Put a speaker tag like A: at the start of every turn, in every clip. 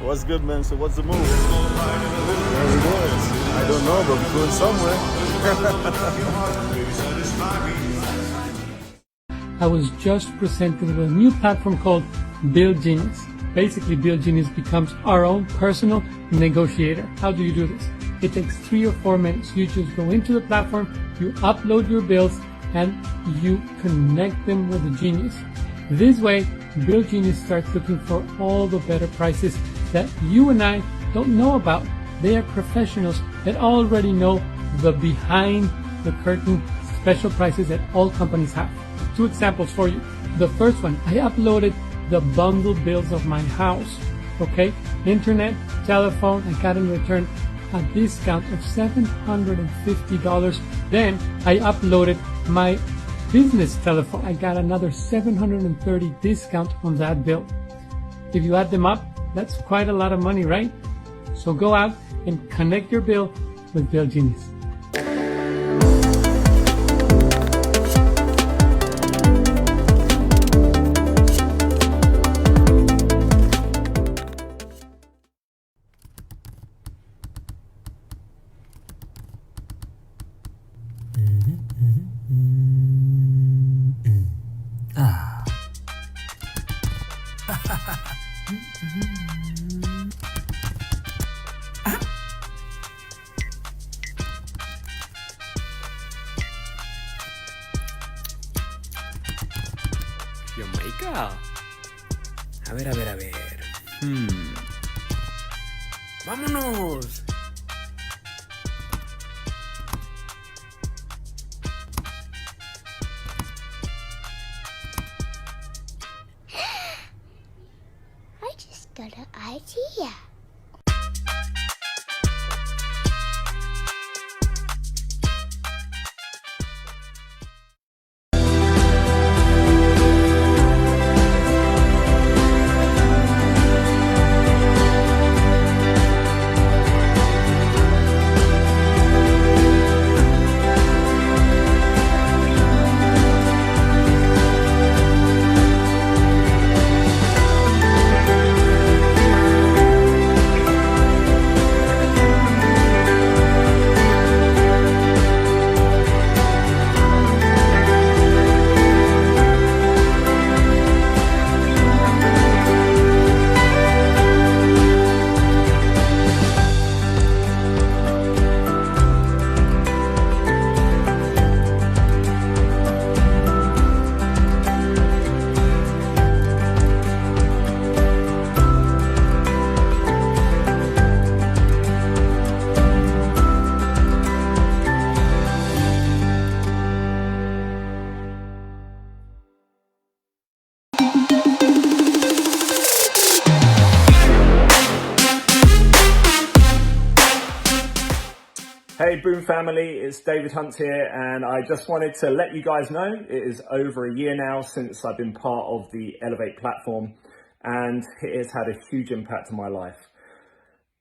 A: What's good, man? So what's the move? There it is. I don't know, but we're going somewhere.
B: I was just presented with a new platform called Build Genius. Basically, Build Genius becomes our own personal negotiator. How do you do this? It takes 3 or 4 minutes. You just go into the platform, you upload your bills, and you connect them with the Genius. This way, Build Genius starts looking for all the better prices that you and I don't know about. They are professionals that already know the behind the curtain special prices that all companies have. 2 examples for you. The first one, I uploaded the bundle bills of my house. Okay, internet, telephone, I got in return a discount of $750. Then I uploaded my business telephone. I got another $730 discount on that bill. If you add them up, that's quite a lot of money, right? So go out and connect your bill with Bill Genius.
C: Jamaica. A ver. ¡Vámonos!
D: I just got an idea.
E: Hey Boom family, it's David Hunt here, and I just wanted to let you guys know it is over a year now since I've been part of the Elevate platform, and it has had a huge impact on my life.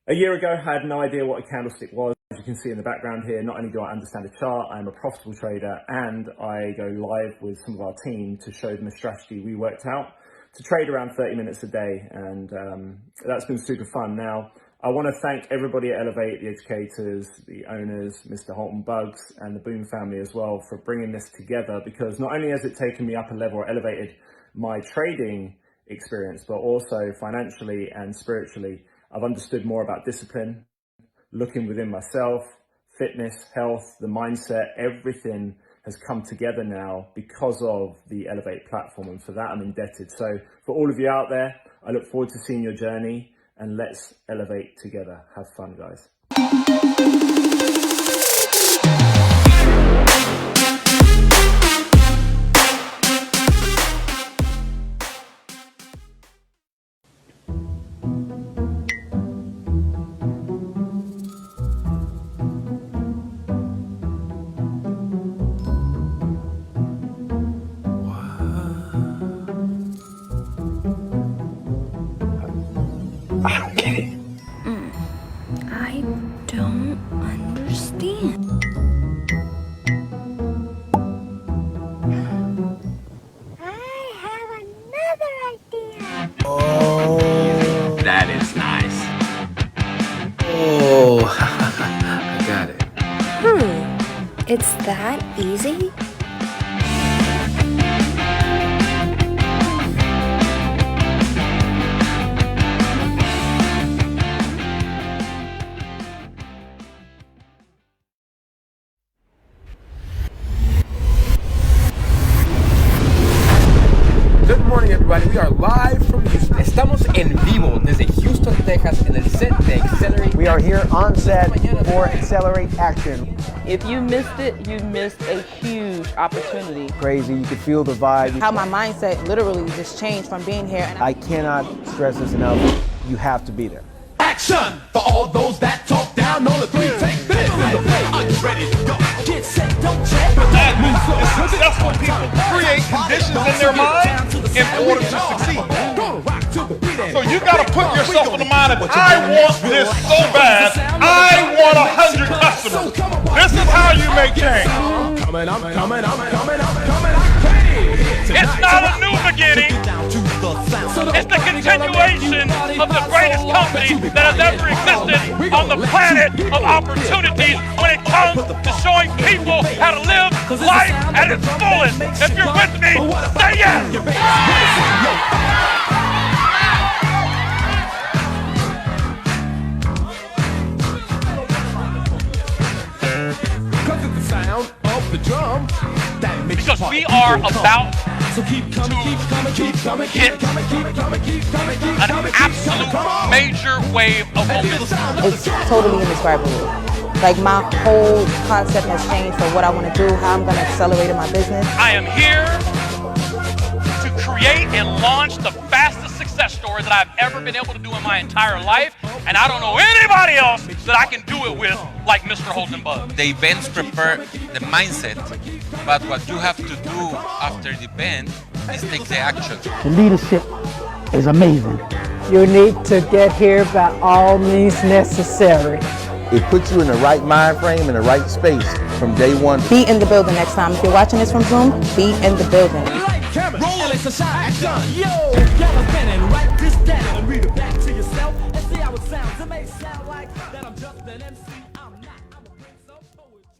E: A year ago, I had no idea what a candlestick was. As you can see in the background here, not only do I understand a chart, I'm a profitable trader, and I go live with some of our team to show them a strategy we worked out to trade around 30 minutes a day, and that's been super fun. Now, I want to thank everybody at Elevate, the educators, the owners, Mr. Holton Bugs, and the Boom family as well for bringing this together, because not only has it taken me up a level or elevated my trading experience, but also financially and spiritually. I've understood more about discipline, looking within myself, fitness, health, the mindset, everything has come together now because of the Elevate platform, and for that I'm indebted. So for all of you out there, I look forward to seeing your journey, and let's elevate together. Have fun, guys.
F: I don't get it.
G: I don't understand.
D: I have another idea.
F: Oh.
C: That is nice.
G: It's that easy?
H: Good morning, everybody. We are live from Houston. Estamos en vivo desde Houston, Texas, en el set de Accelerate.
I: We are here on set for Accelerate Action.
J: If you missed it, you missed a huge opportunity.
I: Crazy, you could feel the vibe.
J: How my mindset literally just changed from being here. And
I: I cannot stress this enough. You have to be there.
K: Action for all those that talk down on the three. Take this in the play. Are you ready to go? Get set, don't check.
L: Successful people create conditions in their mind in order to succeed. So you got to put yourself in the mind of, I want this so bad. I want 100 customers. This is how you make change. It's not a new beginning. It's the continuation of the greatest company that has ever existed on the planet of opportunities when it comes to showing people how to live life at its fullest. If you're with me, say yes! Because we are about to hit an absolute major wave of momentum.
J: it's totally indescribable. Like my whole concept has changed for what I want to do, how I'm going to accelerate in my business.
L: I am here to create and launch the fastest success story that I've ever been able to do in my entire life, and I don't know anybody else that I can do it with like Mr. Holden Bud.
M: The events prepare the mindset, but what you have to do after the event is take the action.
N: The leadership is amazing. You need to get here by all means necessary.
A: It puts you in the right mind frame, in the right space from day one.
J: Be in the building next time. If you're watching this from Zoom, be in the building.
K: Roll it, action. Yo, y'all and write this down and read it back to yourself and see how it sounds. It may sound like that I'm just an MC. I'm not. I'm a prince of poetry.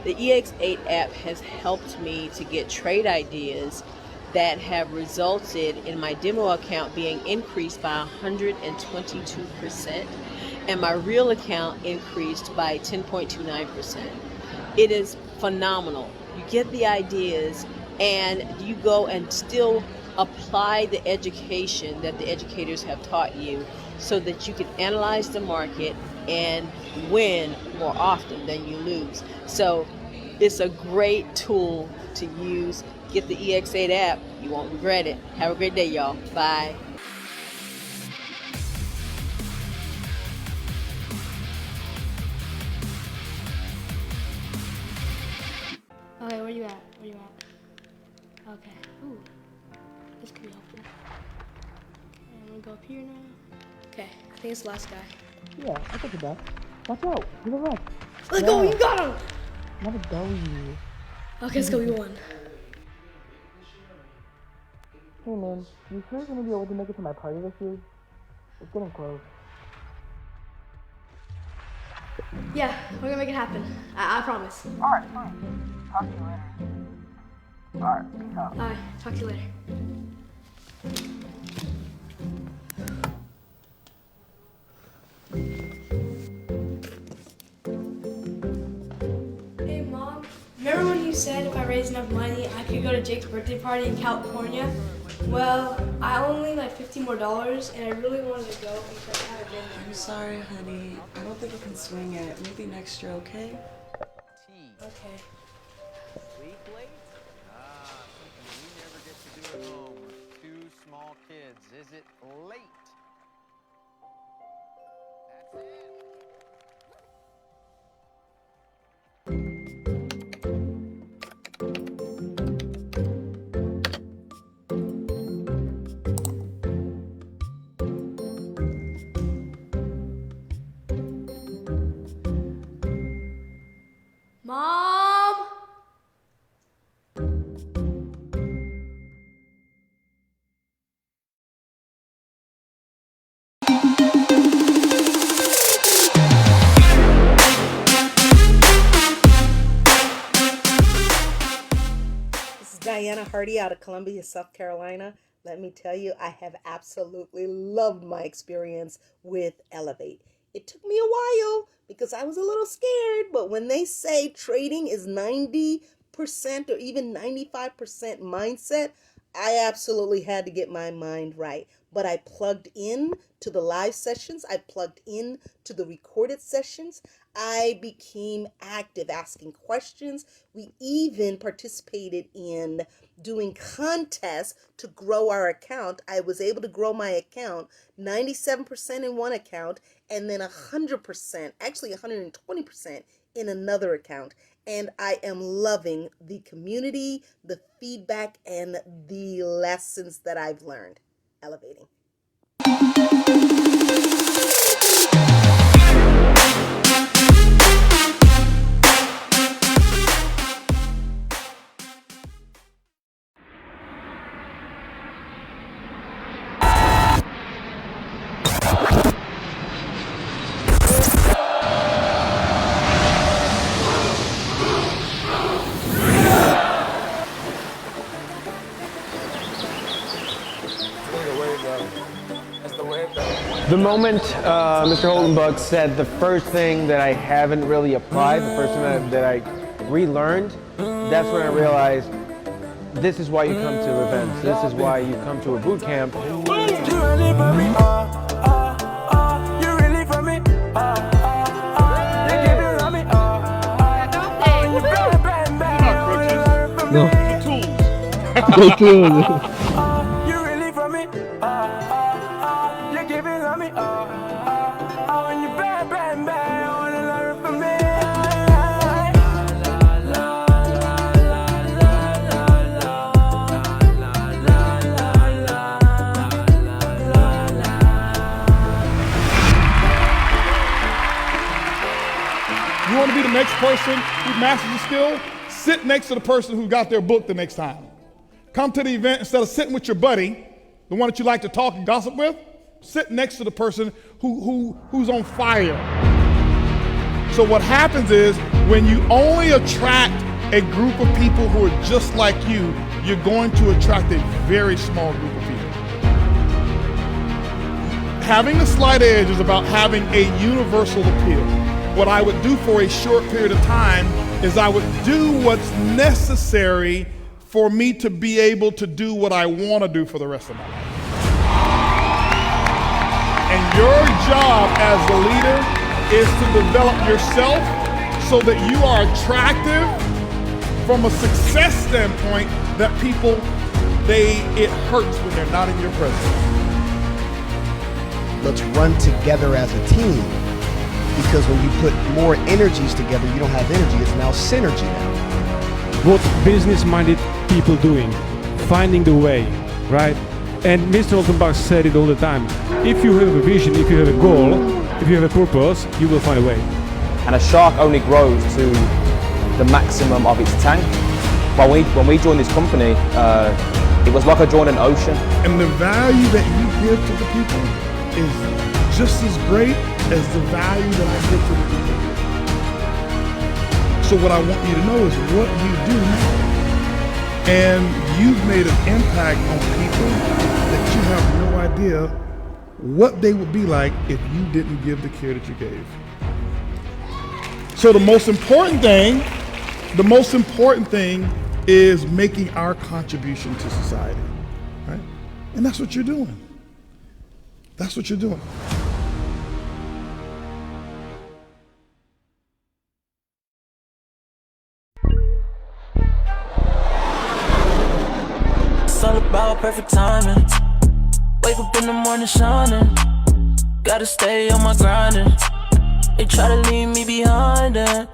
O: The EX8 app has helped me to get trade ideas that have resulted in my demo account being increased by 122% and my real account increased by 10.29%. It is phenomenal. You get the ideas and you go and still apply the education that the educators have taught you so that you can analyze the market and win more often than you lose. So it's a great tool to use. Get the EX8 app. You won't regret it. Have a great day, y'all. Bye.
P: Okay, where you at? Where you at? Okay. Ooh. This could be helpful. Okay, I'm gonna go up here now. Okay, I think it's the last guy.
N: Yeah, I got your back. Watch out, to the left.
P: Let's go, you got him!
N: Not a W.
P: Okay, let's go, we won.
N: Hey man, you sure you're gonna be able to make it to my party this year? It's getting close.
P: Yeah, we're gonna make it happen. I promise.
N: Alright, fine. Talk to you later. Alright, peace out.
P: Alright, talk to you later. Hey Mom, remember when you said if I raised enough money I could go to Jake's birthday party in California? Well, I only need like $50 more and I really wanted to go because I haven't been there.
Q: I'm sorry, honey. I don't think I can swing it. Maybe next year, okay?
P: Okay.
R: Sleep late? Something we never get to do at home with two small kids. Is it late? That's it.
S: Diana Hardy out of Columbia, South Carolina. Let me tell you, I have absolutely loved my experience with Elevate. It took me a while because I was a little scared, but when they say trading is 90% or even 95% mindset, I absolutely had to get my mind right. But I plugged in to the live sessions. I plugged in to the recorded sessions. I became active asking questions. We even participated in doing contests to grow our account. I was able to grow my account 97% in one account and then 100%, actually 120% in another account. And I am loving the community, the feedback, and the lessons that I've learned. Elevating.
I: The moment Mr. Holdenbuck said the first thing that I haven't really applied, the first thing that I relearned, that's when I realized this is why you come to events. This is why you come to a boot camp.
K: No.
I: The tools.
T: You want to be the next person who masters the skill? Sit next to the person who got their book the next time. Come to the event, instead of sitting with your buddy, the one that you like to talk and gossip with, sit next to the person who's on fire. So what happens is, when you only attract a group of people who are just like you, you're going to attract a very small group of people. Having the slight edge is about having a universal appeal. What I would do for a short period of time is I would do what's necessary for me to be able to do what I want to do for the rest of my life. And your job as the leader is to develop yourself so that you are attractive from a success standpoint, that people, it hurts when they're not in your presence.
U: Let's run together as a team. Because when you put more energies together, you don't have energy, it's now synergy now.
V: What business-minded people doing? Finding the way, right? And Mr. Holdenbuck said it all the time. If you have a vision, if you have a goal, if you have a purpose, you will find a way.
W: And a shark only grows to the maximum of its tank. When we joined this company, it was like I joined an ocean.
T: And the value that you give to the people is just as great as the value that I give to the people. So what I want you to know is what you do matter. And you've made an impact on people that you have no idea what they would be like if you didn't give the care that you gave. So the most important thing is making our contribution to society, right? And that's what you're doing. That's what you're doing.
K: It's all about perfect timing. Wake up in the morning shining. Gotta stay on my grinding. They try to leave me behind it,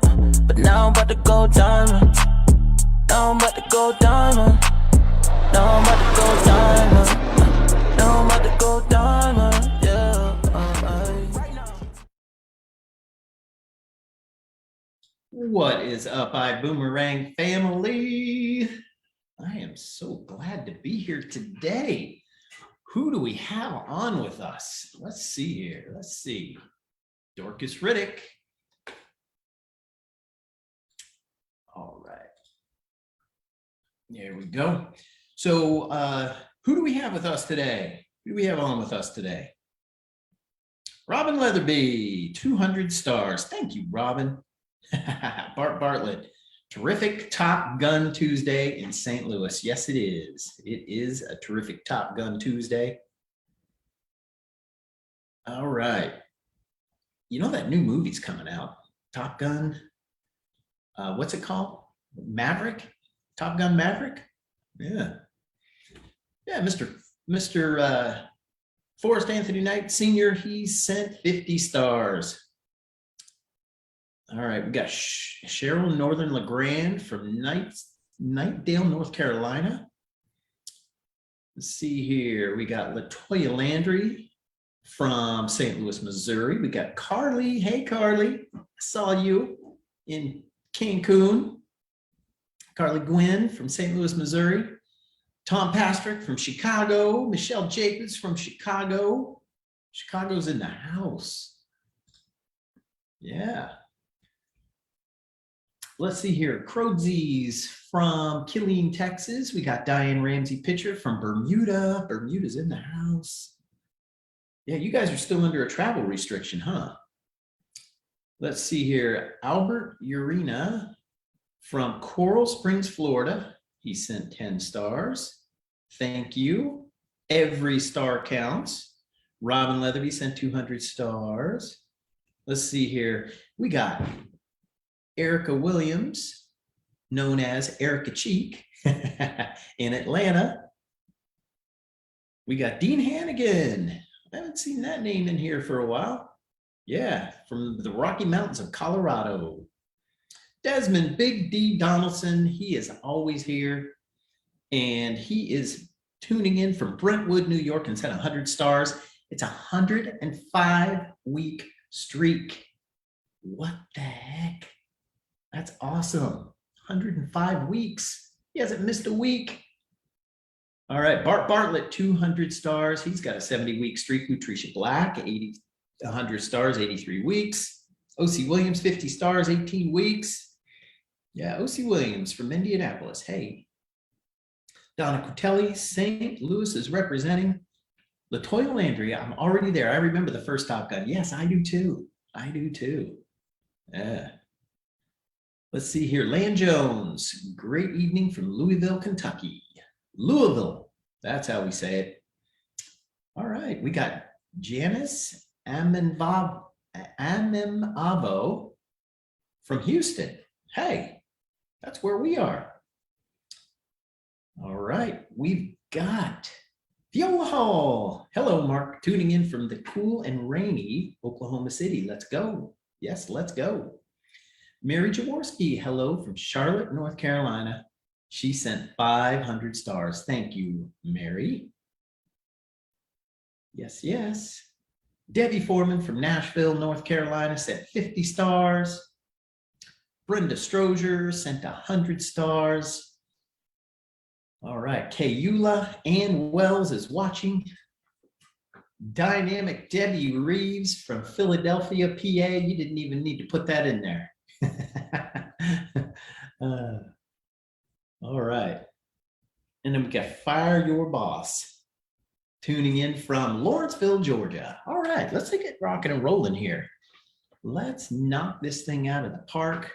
K: but now I'm about to go diamond. Now I'm about to go diamond. Now I'm about to go diamond. Now I'm about to go diamond. Yeah.
X: What is up, Ibuumerang family? I am so glad to be here today. Who do we have on with us? Let's see here. Let's see. Dorcas Riddick. All right. There we go. So who do we have with us today? Who do we have on with us today? Robin Leatherby, 200 stars. Thank you, Robin. Bart Bartlett, terrific Top Gun Tuesday in St. Louis. Yes, it is. It is a terrific Top Gun Tuesday. All right. You know that new movie's coming out, Top Gun. What's it called? Maverick? Top Gun Maverick? Yeah. Yeah, Mr. Forrest Anthony Knight Sr., he sent 50 stars. All right, we got Cheryl Northern LeGrand from Knightdale, North Carolina. Let's see here. We got Latoya Landry from St. Louis, Missouri. We got Carly. Hey, Carly. I saw you in Cancun. Carly Gwynn from St. Louis, Missouri. Tom Pastrick from Chicago. Michelle Jacobs from Chicago. Chicago's in the house. Yeah. Let's see here. Crowdzies from Killeen, Texas. We got Diane Ramsey Pitcher from Bermuda. Bermuda's in the house. Yeah, you guys are still under a travel restriction, huh? Let's see here. Albert Urena from Coral Springs, Florida. He sent 10 stars. Thank you. Every star counts. Robin Leatherby sent 200 stars. Let's see here. We got Erica Williams, known as Erica Cheek, in Atlanta. We got Dean Hannigan. I haven't seen that name in here for a while. Yeah, from the Rocky Mountains of Colorado. Desmond Big D Donaldson, he is always here. And he is tuning in from Brentwood, New York, and sent 100 stars. It's a 105-week streak. What the heck? That's awesome. 105 weeks. He hasn't missed a week. All right, Bart Bartlett, 200 stars. He's got a 70-week streak. Nutrition Black, 100 stars, 83 weeks. O.C. Williams, 50 stars, 18 weeks. Yeah, O.C. Williams from Indianapolis. Hey. Donna Cutelli, St. Louis is representing. Latoya Landry, I'm already there. I remember the first Top Gun. Yes, I do too. I do too. Yeah. Let's see here. Lan Jones, great evening from Louisville, Kentucky. Louisville, that's how we say it. All right, we got Janice Amenavo from Houston. Hey, that's where we are. All right, we've got Viola Hall. Hello, Mark, tuning in from the cool and rainy Oklahoma City. Let's go. Yes, let's go. Mary Jaworski, hello from Charlotte, North Carolina. She sent 500 stars. Thank you, Mary. Yes, yes. Debbie Foreman from Nashville, North Carolina sent 50 stars. Brenda Strozier sent 100 stars. All right, Kayula Ann Wells is watching. Dynamic Debbie Reeves from Philadelphia, PA. You didn't even need to put that in there. All right. And then we got Fire Your Boss tuning in from Lawrenceville, Georgia. All right, let's get rocking and rolling here. Let's knock this thing out of the park.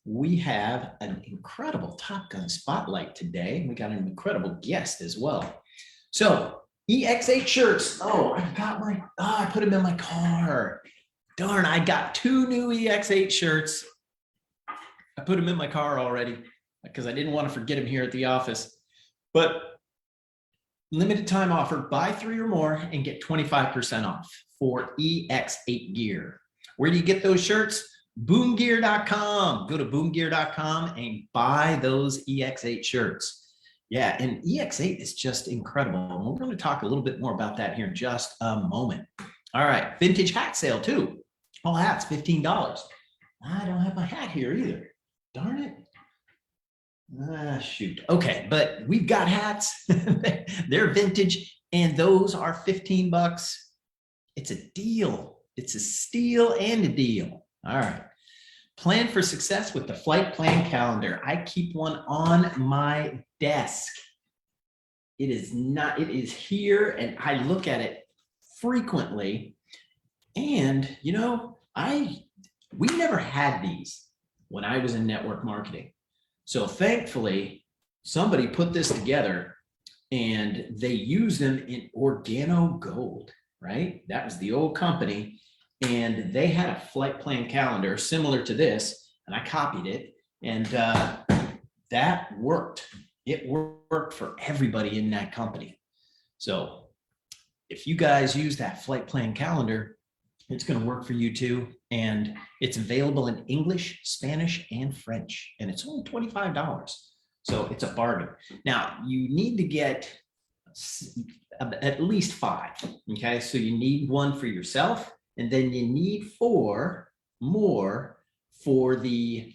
X: We have an incredible Top Gun spotlight today. We got an incredible guest as well. So EX8 shirts. Oh, I put them in my car. Darn, I got 2 new EX8 shirts. I put them in my car already because I didn't want to forget them here at the office. But limited time offer, buy 3 or more and get 25% off for EX8 gear. Where do you get those shirts? Boomgear.com. Go to boomgear.com and buy those EX8 shirts. Yeah, and EX8 is just incredible. And we're going to talk a little bit more about that here in just a moment. All right, vintage hat sale too. All hats, $15. I don't have my hat here either. Darn it. Shoot. Okay, but we've got hats. They're vintage, and those are $15. It's a deal. It's a steal and a deal. All right. Plan for success with the flight plan calendar. I keep one on my desk. It is here, and I look at it frequently. And you know, we never had these when I was in network marketing. So thankfully, somebody put this together and they use them in Organo Gold, right? That was the old company. And they had a flight plan calendar similar to this, and I copied it, and that worked. It worked for everybody in that company. So if you guys use that flight plan calendar, it's going to work for you too. And it's available in English, Spanish, and French, and it's only $25. So it's a bargain. Now you need to get at least 5. Okay, so you need one for yourself. And then you need 4 more for the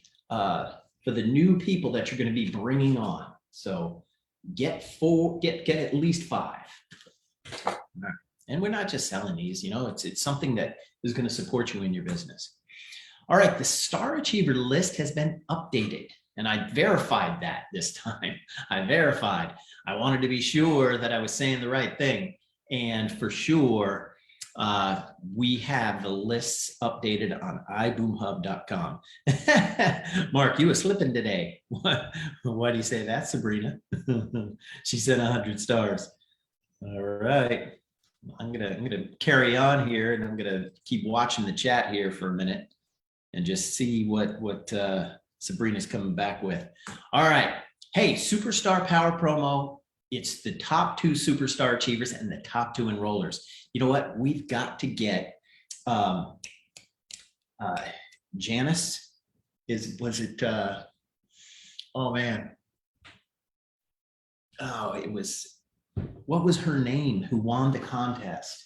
X: new people that you're going to be bringing on. So get at least 5. And we're not just selling these, you know, it's something that is going to support you in your business. All right, the Star Achiever list has been updated, and I verified that this time. I verified. I wanted to be sure that I was saying the right thing, and for sure. We have the lists updated on iboomhub.com. Mark, you were slipping today. Why do you say that, Sabrina? She said 100 stars. All right. I'm gonna carry on here, and I'm gonna keep watching the chat here for a minute and just see what Sabrina's coming back with. All right. Hey, Superstar Power Promo. It's the top 2 Superstar Achievers and the top 2 enrollers. You know what? We've got to get Janice. Oh man. Oh, what was her name? Who won the contest?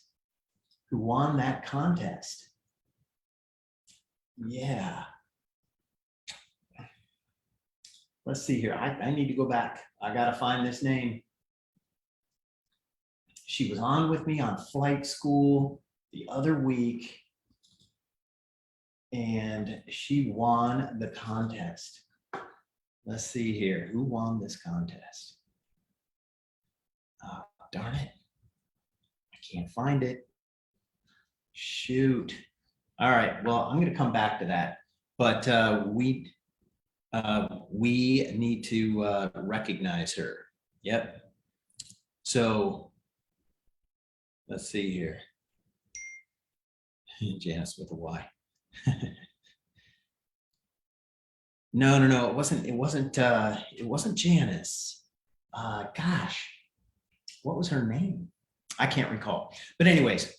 X: Who won that contest? Yeah. Let's see here. I need to go back. I got to find this name. She was on with me on flight school the other week, and she won the contest. Let's see here. Who won this contest? Darn it. I can't find it. Shoot. All right. Well, I'm going to come back to that. But we need to recognize her. Yep. So let's see here. Janice with a Y. No. It wasn't Janice. Gosh, what was her name? I can't recall. But anyways,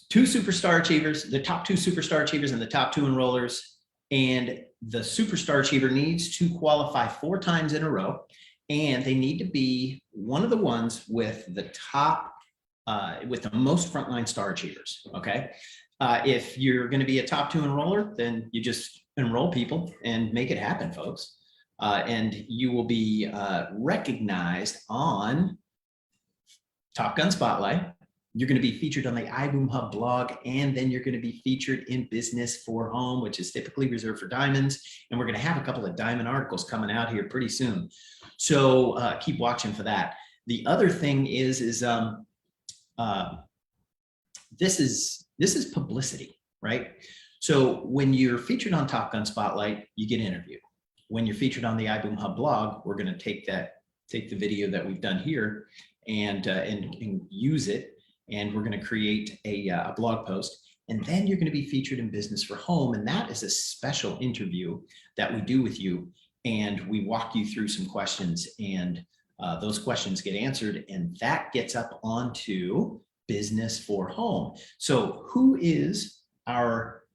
X: 2 Superstar Achievers, the top 2 Superstar Achievers and the top 2 enrollers. And the Superstar Achiever needs to qualify 4 times in a row. And they need to be one of the ones with the top, with the most frontline Star Achievers, okay? If you're gonna be a top 2 enroller, then you just enroll people and make it happen, folks. And you will be recognized on Top Gun Spotlight. You're going to be featured on the iBoomHub blog, and then you're going to be featured in Business for Home, which is typically reserved for diamonds. And we're going to have a couple of diamond articles coming out here pretty soon. So keep watching for that. The other thing is this is publicity, right? So when you're featured on Top Gun Spotlight, you get interviewed. When you're featured on the iBoomHub blog, we're going to take the video that we've done here and use it. And we're going to create a blog post, and then you're going to be featured in Business for Home. And that is a special interview that we do with you. And we walk you through some questions, and those questions get answered, and that gets up onto Business for Home. So who is our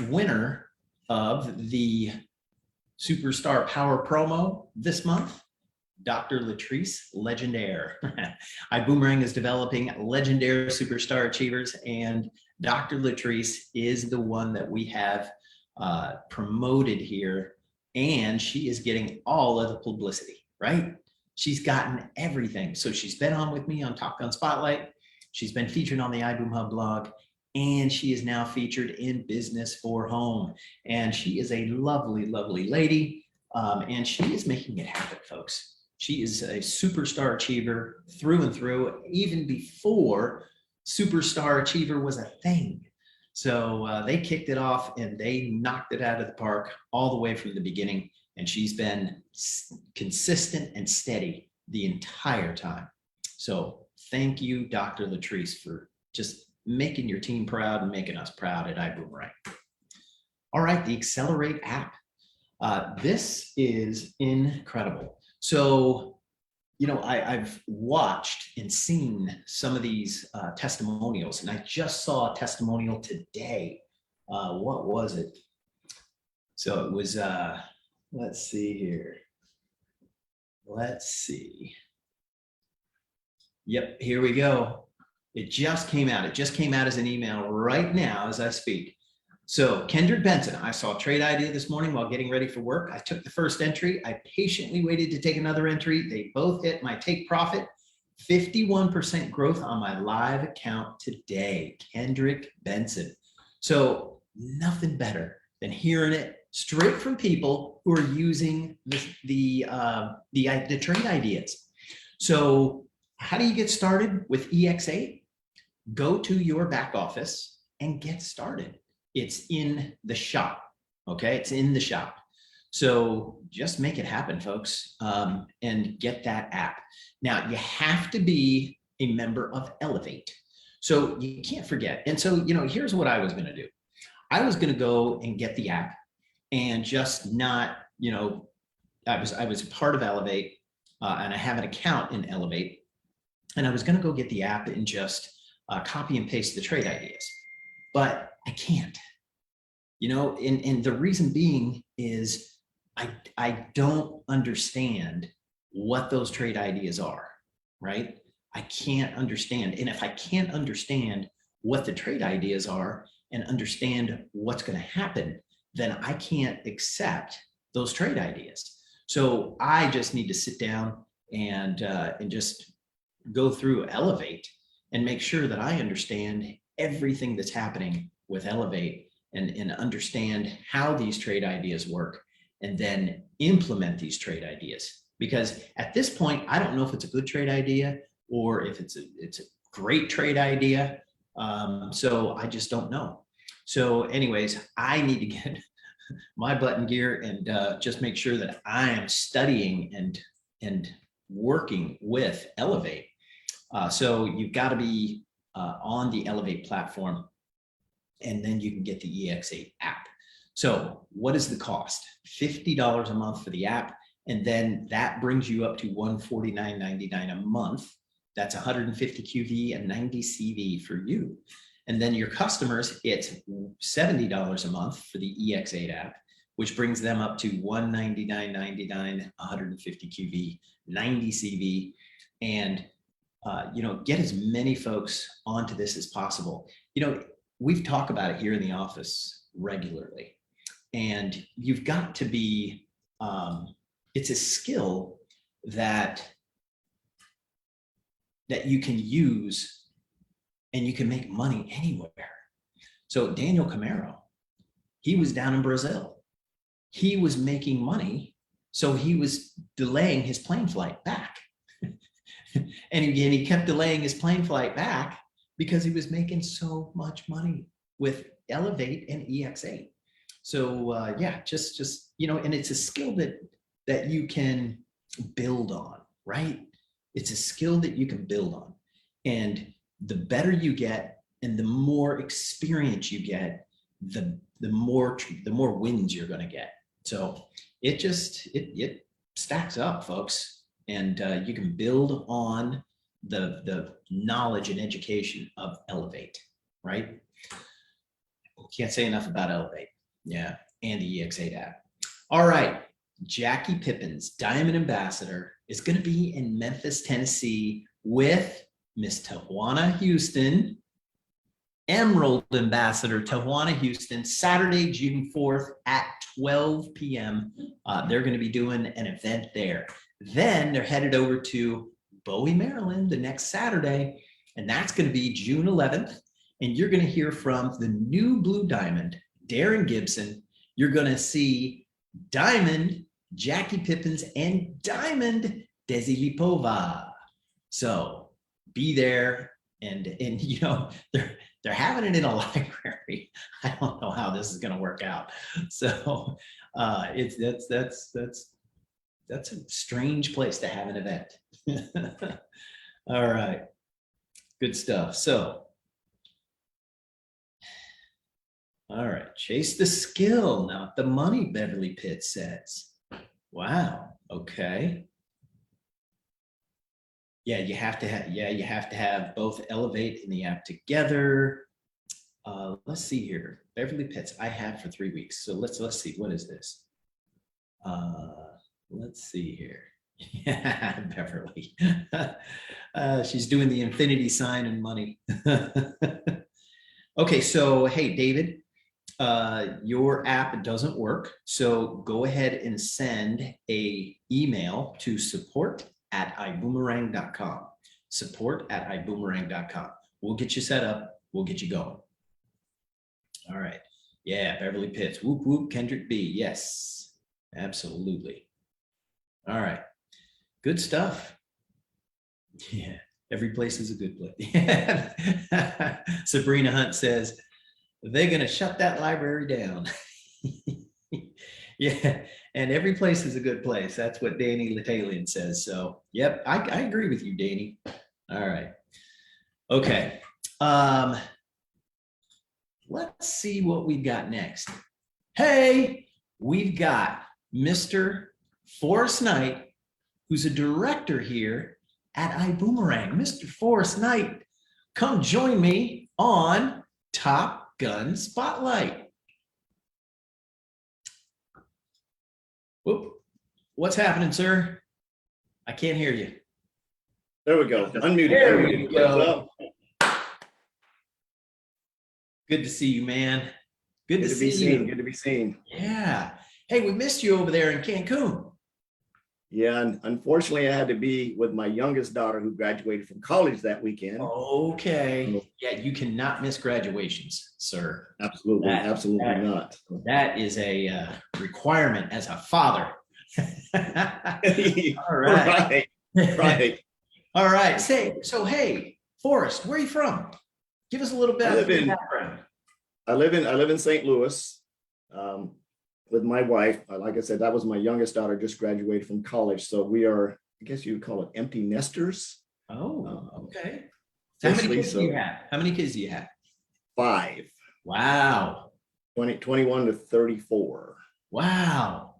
X: winner of the Superstar Power Promo this month? Dr. Latrice Legendaire. Ibuumerang is developing Legendaire Superstar Achievers, and Dr. Latrice is the one that we have promoted here, and she is getting all of the publicity, right? She's gotten everything. So she's been on with me on Top Gun Spotlight. She's been featured on the iBoomHub blog, and she is now featured in Business for Home. And she is a lovely, lovely lady, and she is making it happen, folks. She is a superstar achiever through and through, even before Superstar Achiever was a thing. So they kicked it off and they knocked it out of the park all the way from the beginning. And she's been consistent and steady the entire time. So thank you, Dr. Latrice, for just making your team proud and making us proud at Ibuumerang. All right, the Accelerate app. This is incredible. So, you know, I've watched and seen some of these testimonials, and I just saw a testimonial today. What was it? So it was, let's see here. Let's see. Yep, here we go. It just came out. It just came out as an email right now as I speak. So Kendrick Benson, I saw a trade idea this morning while getting ready for work. I took the first entry. I patiently waited to take another entry. They both hit my take profit. 51% growth on my live account today. Kendrick Benson. So nothing better than hearing it straight from people who are using the trade ideas. So how do you get started with EX8? Go to your back office and get started. It's in the shop, okay? It's in the shop. So just make it happen, folks, and get that app. Now, you have to be a member of Elevate. So you can't forget. And so, you know, here's what I was gonna do. I was gonna go and get the app and just not, you know, I was part of Elevate and I have an account in Elevate, and I was gonna go get the app and just copy and paste the trade ideas, but I can't. You know, and the reason being is I don't understand what those trade ideas are, right? I can't understand. And if I can't understand what the trade ideas are and understand what's going to happen, then I can't accept those trade ideas. So I just need to sit down and just go through Elevate and make sure that I understand everything that's happening with Elevate and understand how these trade ideas work, and then implement these trade ideas. Because at this point, I don't know if it's a good trade idea or if it's a great trade idea. So I just don't know. So anyways, I need to get my butt in gear and just make sure that I am studying and working with Elevate. So you've got to be on the Elevate platform, and then you can get the EX8 app. So what is the cost? $50 a month for the app. And then that brings you up to $149.99 a month. That's 150 QV and 90 CV for you. And then your customers, it's $70 a month for the EX8 app, which brings them up to $199.99, 150 QV, 90 CV. And you know, get as many folks onto this as possible. You know, we've talked about it here in the office regularly, and you've got to be, it's a skill that you can use and you can make money anywhere. So Daniel Camaro, he was down in Brazil. He was making money, so he was delaying his plane flight back. And again, he kept delaying his plane flight back because he was making so much money with Elevate and EX8. So yeah, just you know, and it's a skill that you can build on, right? It's a skill that you can build on, and the better you get, and the more experience you get, the more wins you're going to get. So it stacks up, folks. And you can build on the knowledge and education of Elevate, right? Can't say enough about Elevate. Yeah, and the EX8 app. All right, Jackie Pippins, Diamond Ambassador, is going to be in Memphis, Tennessee with Miss Tawana Houston, Emerald Ambassador Tawana Houston, Saturday, June 4th at 12 p.m. They're going to be doing an event there. Then they're headed over to Bowie, Maryland the next Saturday, and that's going to be June 11th. and you're going to hear from the new Blue Diamond, Darren Gibson. You're going to see Diamond, Jackie Pippins, and Diamond, Desi Lipova. So be there, and you know, they're having it in a library. I don't know how this is going to work out. So that's a strange place to have an event. All right, good stuff. So, all right, chase the skill, not the money, Beverly Pitt says. Wow, okay. Yeah, you have to have both Elevate and the app together. Let's see here. Beverly Pitts, I have for 3 weeks. So let's see, what is this? Let's see here. Yeah, Beverly. She's doing the infinity sign and money. Okay, so hey, David, your app doesn't work. So go ahead and send a email to support@iboomerang.com. Support@iboomerang.com. We'll get you set up. We'll get you going. All right. Yeah, Beverly Pitts. Whoop, whoop, Kendrick B. Yes, absolutely. All right. Good stuff. Yeah, every place is a good place. Sabrina Hunt says, they're going to shut that library down. Yeah, and every place is a good place. That's what Danny Latalian says. So, yep, I agree with you, Danny. All right. Okay. Let's see what we've got next. Hey, we've got Mr. Forrest Knight, who's a director here at Ibuumerang. Mr. Forrest Knight, come join me on Top Gun Spotlight. Whoop. What's happening, sir? I can't hear you.
B: There we go. Unmuted.
X: There we go. Good to see you, man. Good to be seen.
B: Good to be seen.
X: Yeah. Hey, we missed you over there in Cancun.
B: Yeah, and unfortunately, I had to be with my youngest daughter who graduated from college that weekend.
X: Okay. Yeah, you cannot miss graduations, sir.
B: Absolutely, absolutely not.
X: That is a requirement as a father. All
B: right. Right.
X: All right. So hey, Forrest, where are you from? Give us a little bit of background.
B: I live in St. Louis with my wife. Like I said, that was my youngest daughter, just graduated from college. So we are, I guess you would call it empty nesters.
X: Oh, okay. So how many kids do you have? How many kids do you have?
B: 5.
X: Wow.
B: 21 to 34.
X: Wow.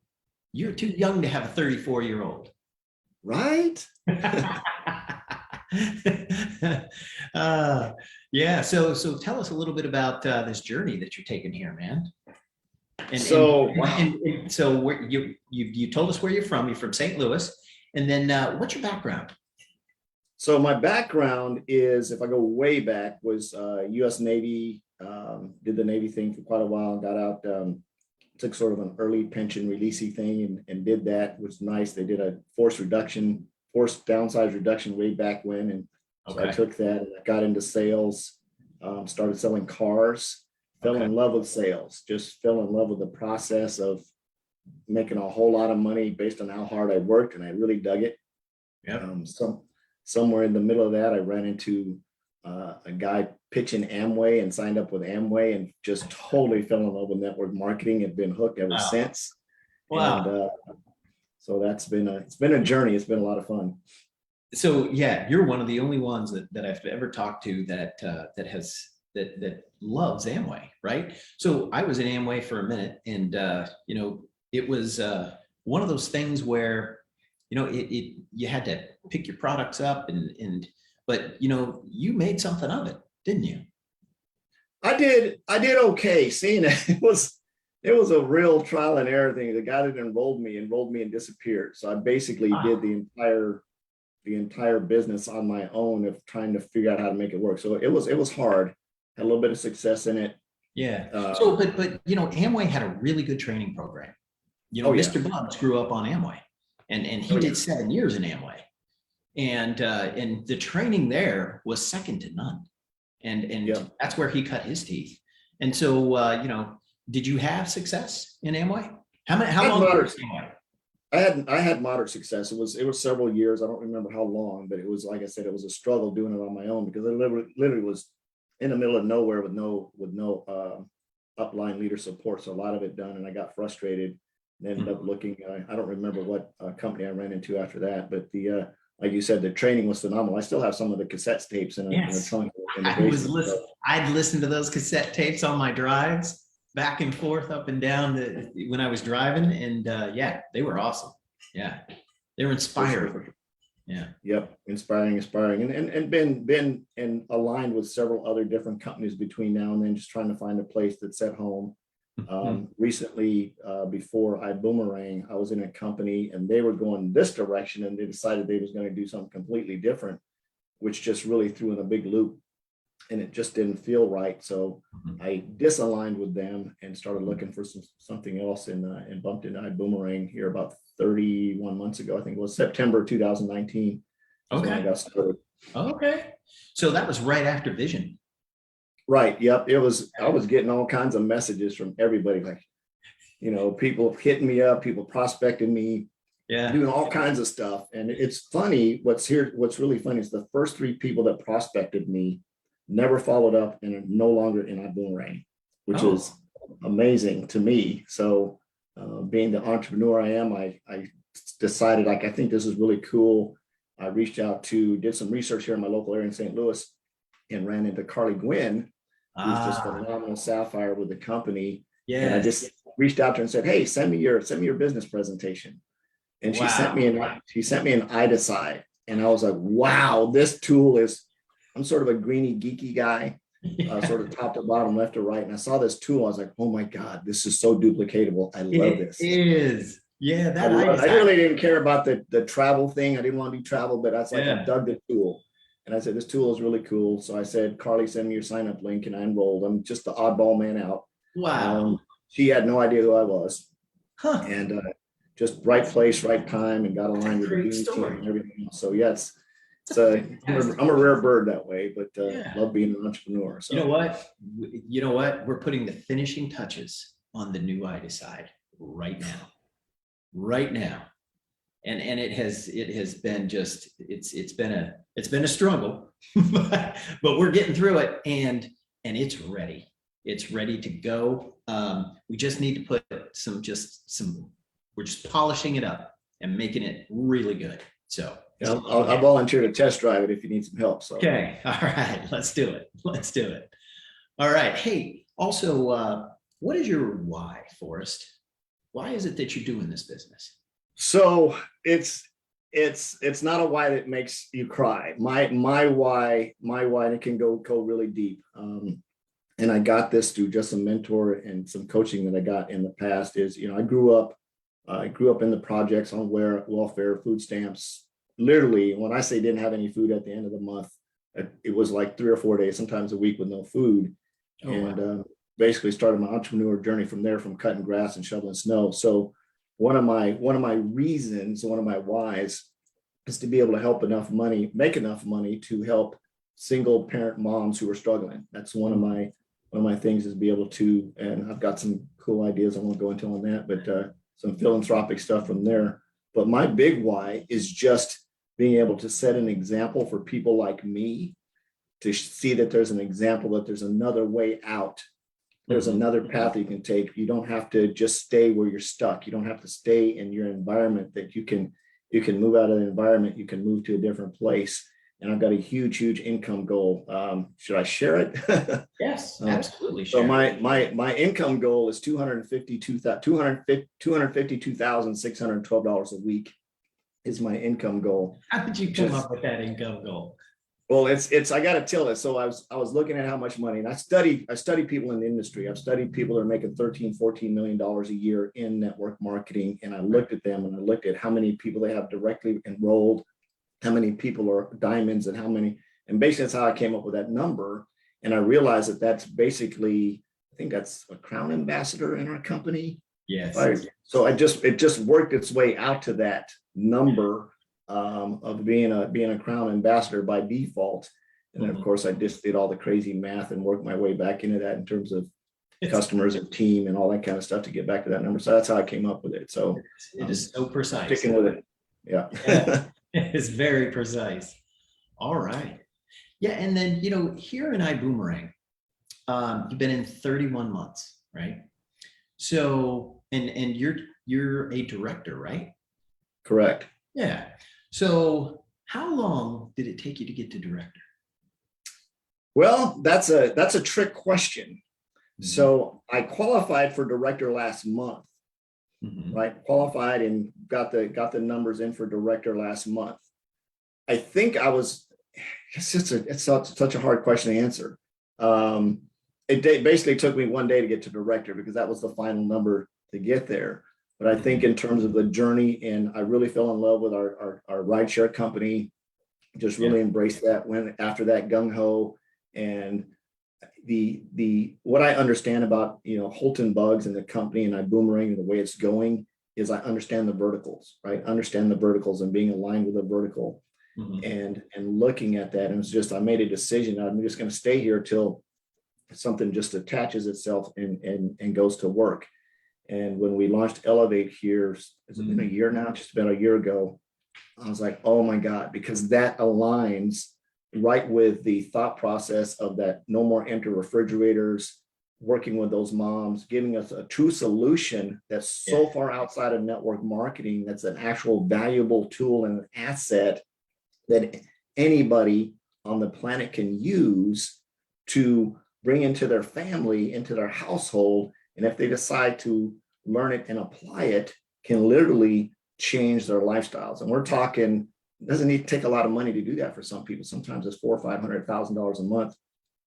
X: You're too young to have a 34-year-old.
B: Right?
X: Yeah. So tell us a little bit about this journey that you're taking here, man. And
B: so
X: you told us where you're from. You're from St. Louis, and then what's your background?
B: So my background is, if I go way back, was U.S. Navy. Did the Navy thing for quite a while. Got out, took sort of an early pension releasey thing and did that. It was nice. They did a force downsize reduction way back when, and so I took that and I got into sales. Started selling cars. Fell in love with sales. Just fell in love with the process of making a whole lot of money based on how hard I worked, and I really dug it.
X: Yeah.
B: Somewhere in the middle of that, I ran into a guy pitching Amway and signed up with Amway and just totally fell in love with network marketing and been hooked ever since.
X: Wow.
B: And so it's been a journey. It's been a lot of fun.
X: So yeah, you're one of the only ones that I've ever talked to that loves Amway, right? So I was in Amway for a minute, and it was one of those things where you had to pick your products up but you made something of it, didn't you?
B: I did okay. Seeing it was a real trial and error thing. The guy that enrolled me and disappeared. So I basically did the entire business on my own of trying to figure out how to make it work. So it was hard. Had a little bit of success in it.
X: Yeah. But Amway had a really good training program. Mr. Bubbs grew up on Amway, and he did 7 years in Amway, and the training there was second to none. and that's where he cut his teeth. And so, did you have success in Amway? How long?
B: Moderate, I had moderate success. It was several years. I don't remember how long, but it was, like I said, it was a struggle doing it on my own because it literally was in the middle of nowhere with no upline leader support. So a lot of it done, and I got frustrated and ended up looking. I don't remember what company I ran into after that, but like you said, the training was phenomenal. I still have some of the cassette tapes in a trunk.
X: I'd listen to those cassette tapes on my drives back and forth, up and down when I was driving, and they were awesome. Yeah, they were inspiring. Yeah.
B: Yep. Inspiring, and been aligned with several other different companies between now and then, just trying to find a place that's at home. Recently, before Ibuumerang, I was in a company and they were going this direction, and they decided they was going to do something completely different, which just really threw in a big loop, and it just didn't feel right. So I disaligned with them and started looking for something else, and bumped into Ibuumerang here about 31 months ago. I think it was September 2019.
X: Okay.
B: When I got started.
X: Okay. So that was right after Vision.
B: Right. Yep. I was getting all kinds of messages from everybody, like, people hitting me up, people prospecting me, doing all kinds of stuff. And it's funny, what's really funny is the first 3 people that prospected me never followed up and are no longer in Ibuumerang, which is amazing to me. So being the entrepreneur I am, I decided, like, I think this is really cool. I reached out did some research here in my local area in St. Louis, and ran into Carly Gwynn, who's just a phenomenal sapphire with the company. Yeah. And I just reached out to her and said, hey, send me your business presentation. And she sent me an iDecide. And I was like, wow, this tool I'm sort of a greeny geeky guy, sort of top to bottom, left to right. And I saw this tool. I was like, oh my God, this is so duplicatable. I love this.
X: It is. Yeah.
B: I really didn't care about the travel thing. I didn't want to do travel, but I dug the tool. And I said, this tool is really cool. So I said, Carly, send me your sign up link. And I enrolled. I'm just the oddball man out.
X: Wow.
B: She had no idea who I was. And just right place, right time, and got aligned with the Beanie team and everything else. So yes, I'm a rare bird that way, but love being an entrepreneur. So
X: You know what? We're putting the finishing touches on the new iDecide right now. And it has been just, it's been a struggle, but we're getting through it, and it's ready. It's ready to go. We just need to put we're just polishing it up and making it really good. So
B: I'll volunteer to test drive it if you need some help. So
X: okay. All right, let's do it. All right. Hey, also, what is your why, Forrest? Why is it that you're doing this business?
B: So it's not a why that makes you cry. My why, and it can go really deep. And I got this through just some mentor and some coaching that I got in the past. Is, I grew up in the projects on welfare, food stamps. Literally, when I say didn't have any food at the end of the month, it was like 3 or 4 days, sometimes a week with no food. Basically started my entrepreneur journey from there, from cutting grass and shoveling snow. So one of my reasons, one of my whys, is to be able to make enough money to help single parent moms who are struggling. That's one of my things, is be able to, and I've got some cool ideas I won't go into on that, but some philanthropic stuff from there. But my big why is just being able to set an example for people like me, to see that there's an example, that there's another way out. There's another path you can take. You don't have to just stay where you're stuck. You don't have to stay in your environment, that you can move out of the environment. You can move to a different place. And I've got a huge income goal. Should I share it?
X: Yes, absolutely.
B: So my income goal is $252,612 a week is my income goal.
X: How did you come up with that income goal?
B: Well, it's I got to tell it. So I was looking at how much money, and I study people in the industry. I've studied people that are making $13-14 million a year in network marketing, and I looked at them, and I looked at how many people they have directly enrolled, how many people are diamonds, and how many. And basically, that's how I came up with that number. And I realized that that's basically, I think that's a Crown Ambassador in our company.
X: Yes.
B: So it just worked its way out to that number of being a Crown Ambassador by default. And then of course I just did all the crazy math and worked my way back into that in terms of customers and team and all that kind of stuff to get back to that number. So that's how I came up with it. So
X: it is so precise.
B: Sticking with it. Yeah.
X: It's very precise. All right. Yeah. And then, you know, here in Ibuumerang, you've been in 31 months, right? So, and you're a director, right?
B: Correct.
X: Yeah. So how long did it take you to get to director?
B: Well, that's a trick question. So I qualified for director last month, right? Qualified and got the numbers in for director last month. I think it's such a hard question to answer. It basically took me one day to get to director because that was the final number to get there. But I think in terms of the journey, and I really fell in love with our rideshare company, just really embraced that, went after that gung ho. And what I understand about, you know, Holton Bugs and the company and Ibuumerang and the way it's going is I understand the verticals, right? Understand the verticals and being aligned with the vertical and looking at that. And it's just, I made a decision. I'm just going to stay here till something just attaches itself and goes to work. And when we launched Elevate here, has it been a year now? Just about a year ago, I was like, oh my God, because that aligns right with the thought process of that no more empty refrigerators, working with those moms, giving us a true solution that's so far outside of network marketing, that's an actual valuable tool and an asset that anybody on the planet can use to bring into their family, into their household. And if they decide to learn it and apply it, can literally change their lifestyles. And we're talking, it doesn't need to take a lot of money to do that for some people. Sometimes it's $400,000 or $500,000 a month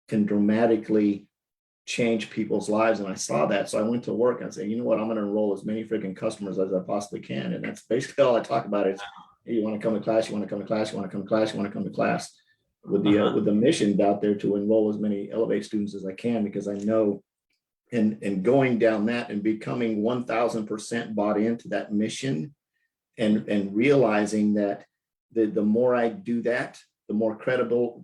B: can dramatically change people's lives. And I saw that. So I went to work and said, you know what, I'm going to enroll as many freaking customers as I possibly can. And that's basically all I talk about is, hey, you want to come to class, you want to come to class, you want to come to class, you want to come to class, with the mission out there to enroll as many Elevate students as I can, because I know and going down that and becoming 1000% bought into that mission and realizing that the more I do that, the more credible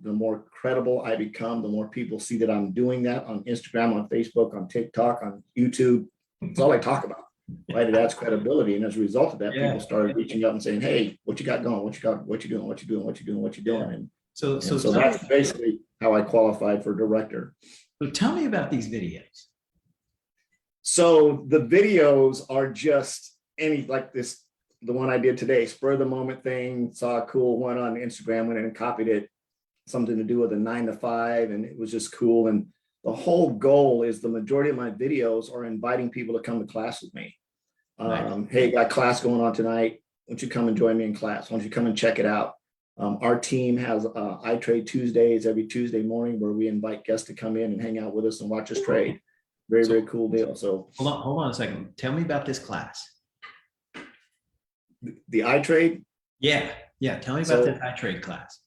B: I become, the more people see that I'm doing that on Instagram, on Facebook, on TikTok, on YouTube. It's all I talk about, right? It adds credibility. And as a result of that, people started reaching out and saying, hey, what you got going? What you got? What you doing? What you doing? What you doing? What you doing? And so that's basically how I qualified for director.
X: So tell me about these videos.
B: So the videos are just like this, the one I did today, spur of the moment thing, saw a cool one on Instagram, went in and copied it, something to do with a 9 to 5. And it was just cool. And the whole goal is the majority of my videos are inviting people to come to class with me. Hey, got class going on tonight. Why don't you come and join me in class? Why don't you come and check it out? Our team has iTrade Tuesdays every Tuesday morning where we invite guests to come in and hang out with us and watch us trade. Very, very cool deal. So
X: hold on a second. Tell me about this class.
B: The iTrade?
X: Yeah. Tell me about this iTrade class.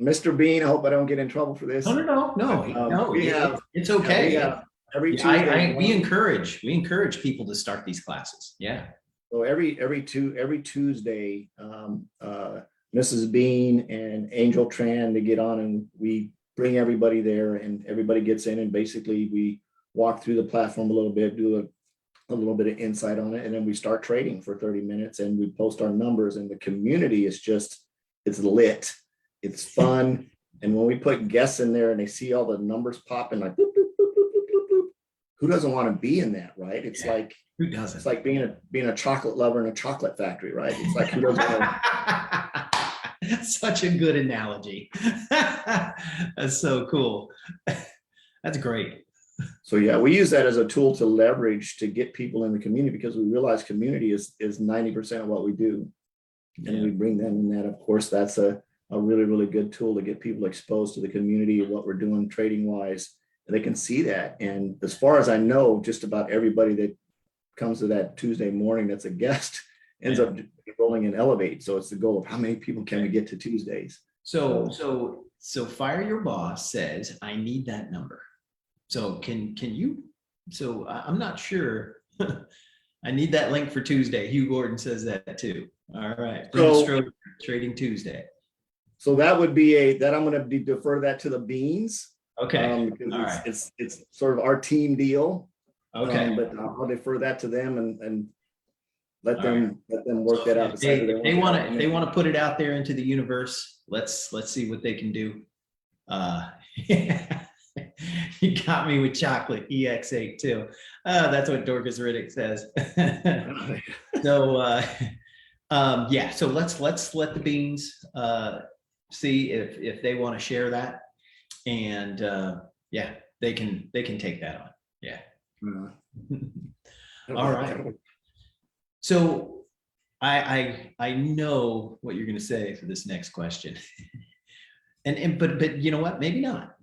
B: Mr. Bean, I hope I don't get in trouble for this.
X: No. It's okay.
B: Every Tuesday.
X: We encourage people to start these classes. Yeah.
B: So every Tuesday, Mrs. Bean and Angel Tran, they get on and we bring everybody there and everybody gets in and basically we walk through the platform a little bit, do a little bit of insight on it, and then we start trading for 30 minutes and we post our numbers, and the community is just, it's lit, it's fun. And when we put guests in there and they see all the numbers popping like boop, boop, boop, boop, boop, boop, who doesn't want to be in that, right? It's like,
X: who doesn't? It's
B: like being a chocolate lover in a chocolate factory, right? It's like, who doesn't want to?
X: Such a good analogy. That's so cool. That's great.
B: So yeah, we use that as a tool to leverage to get people in the community, because we realize community is 90% of what we do. And we bring them in that. Of course, that's a really, really good tool to get people exposed to the community of what we're doing trading wise. And they can see that. And as far as I know, just about everybody that comes to that Tuesday morning that's a guest ends up rolling in Elevate. So it's the goal of how many people can we get to Tuesdays.
X: So Fire Your Boss says, I need that number. So can you, so I'm not sure. I need that link for Tuesday. Hugh Gordon says that too. All right. So, Trading Tuesday.
B: So that would be that I'm going to defer that to the beans.
X: Okay.
B: Because
X: All right.
B: it's sort of our team deal.
X: Okay.
B: But I'll defer that to them and let them work that out.
X: If they want to put it out there into the universe, let's see what they can do. You got me with chocolate EX8 too. That's what Dorcas Riddick says. So yeah, so let's let the beans see if they want to share that, and yeah, they can take that on. Yeah. All right. So I know what you're going to say for this next question, but you know what? Maybe not.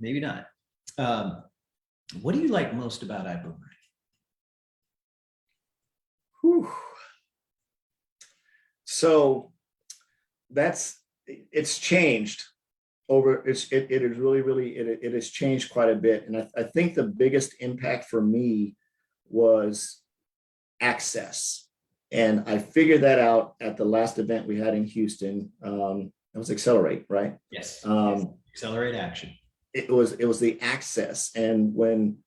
X: What do you like most about Ibuumerang?
B: So it's changed over. It is really it has changed quite a bit, and I think the biggest impact for me was access. And I figured that out at the last event we had in Houston. It was Accelerate, right?
X: Yes. Accelerate Action.
B: It was the access. And when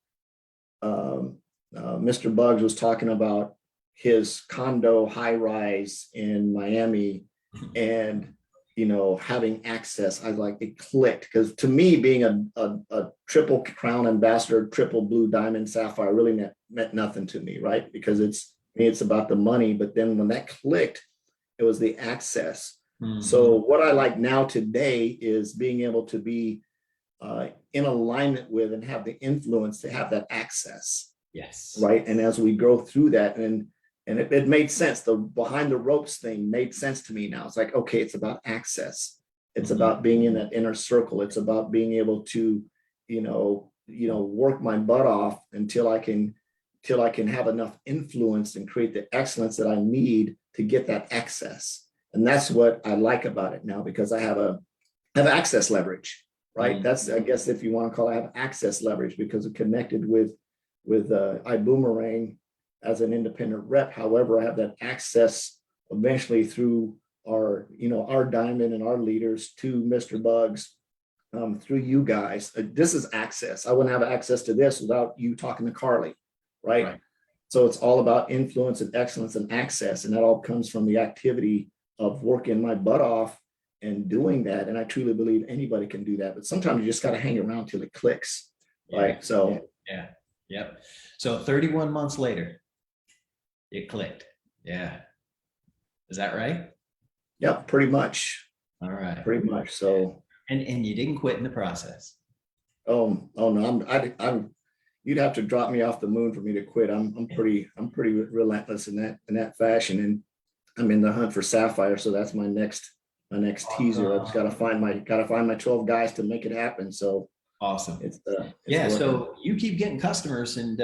B: Mr. Bugs was talking about his condo high rise in Miami and having access, I was like, it clicked. Because to me, being a triple crown ambassador, triple blue diamond sapphire really meant nothing to me, right? Because it's about the money. But then when that clicked, it was the access. Mm-hmm. So what I like now today is being able to be in alignment with and have the influence to have that access.
X: Yes.
B: Right. And as we grow through that, and it made sense. The behind the ropes thing made sense to me now. It's like, okay, it's about access. It's about being in that inner circle. It's about being able to, work my butt off until I can have enough influence and create the excellence that I need to get that access. And that's what I like about it now, because I have access leverage, right? Mm-hmm. That's, I guess, if you want to call it, I have access leverage because it connected with Ibuumerang as an independent rep. However, I have that access eventually through our diamond and our leaders to Mr. Bugs, through you guys. This is access. I wouldn't have access to this without you talking to Carly, right? So it's all about influence and excellence and access. And that all comes from the activity of working my butt off and doing that. And I truly believe anybody can do that. But sometimes you just got to hang around till it clicks, right? So
X: yeah. Yep. So 31 months later, it clicked. Yeah. Is that right?
B: Yep, pretty much.
X: All right.
B: Pretty much. So
X: and you didn't quit in the process.
B: Oh no, I'm you'd have to drop me off the moon for me to quit. I'm pretty relentless in that fashion, and I'm in the hunt for sapphire. So that's my next teaser. I just gotta find my 12 guys to make it happen. So
X: awesome.
B: It's
X: yeah.
B: working.
X: So you keep getting customers, and